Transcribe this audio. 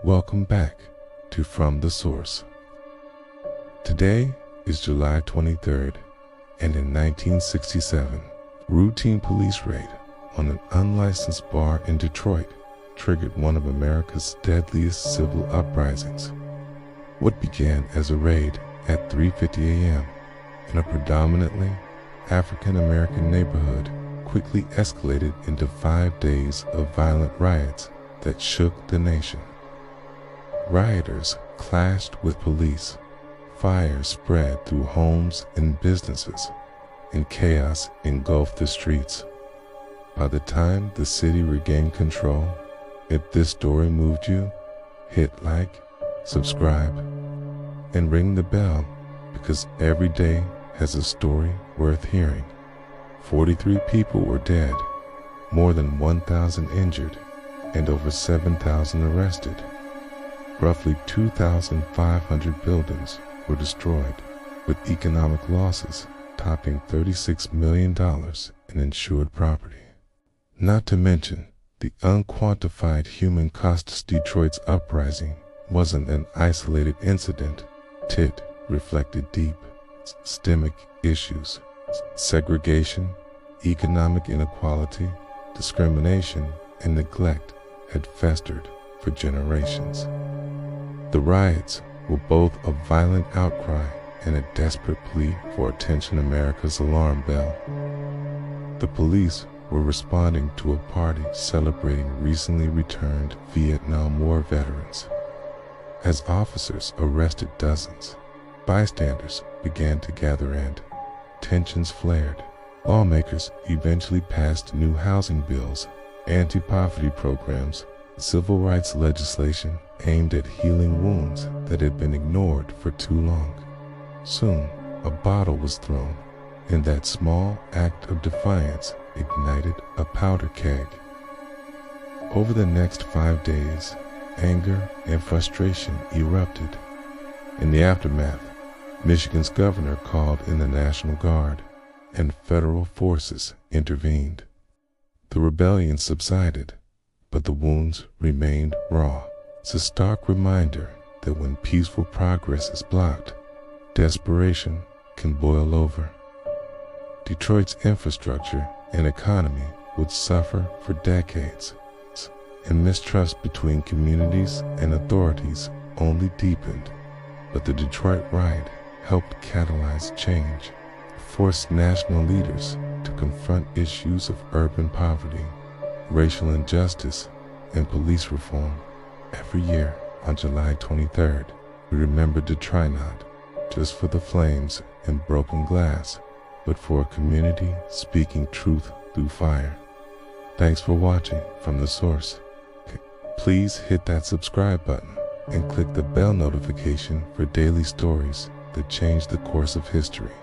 Welcome back to From the Source. Today is July 23rd, and in 1967, routine police raid on an unlicensed bar in Detroit triggered one of America's deadliest civil uprisings. What began as a raid at 3:50 a.m. in a predominantly African-American neighborhood quickly escalated into 5 days of violent riots that shook the nation. Rioters clashed with police, fire spread through homes and businesses, and chaos engulfed the streets. By the time the city regained control, if this story moved you, hit like, subscribe, and ring the bell, because every day has a story worth hearing. 43 people were dead, more than 1,000 injured, and over 7,000 arrested. Roughly 2,500 buildings were destroyed, with economic losses topping $36 million in insured property. Not to mention, the unquantified human cost. Detroit's uprising wasn't an isolated incident. It reflected deep, systemic issues: segregation, economic inequality, discrimination, and neglect had festered for generations. The riots were both a violent outcry and a desperate plea for attention. America's alarm bell. The police were responding to a party celebrating recently returned Vietnam War veterans. As officers arrested dozens, bystanders began to gather and tensions flared. Lawmakers eventually passed new housing bills, anti-poverty programs, civil rights legislation aimed at healing wounds that had been ignored for too long. Soon, a bottle was thrown, and that small act of defiance ignited a powder keg. Over the next 5 days, anger and frustration erupted. In the aftermath, Michigan's governor called in the National Guard, and federal forces intervened. The rebellion subsided, but the wounds remained raw. It's a stark reminder that when peaceful progress is blocked, desperation can boil over. Detroit's infrastructure and economy would suffer for decades, and mistrust between communities and authorities only deepened. But the Detroit riot helped catalyze change, forced national leaders to confront issues of urban poverty, racial injustice, and police reform. Every year on July 23rd, we remember to try not just for the flames and broken glass, but for a community speaking truth through fire. Thanks for watching From the Source. Please hit that subscribe button and click the bell notification for daily stories that change the course of history.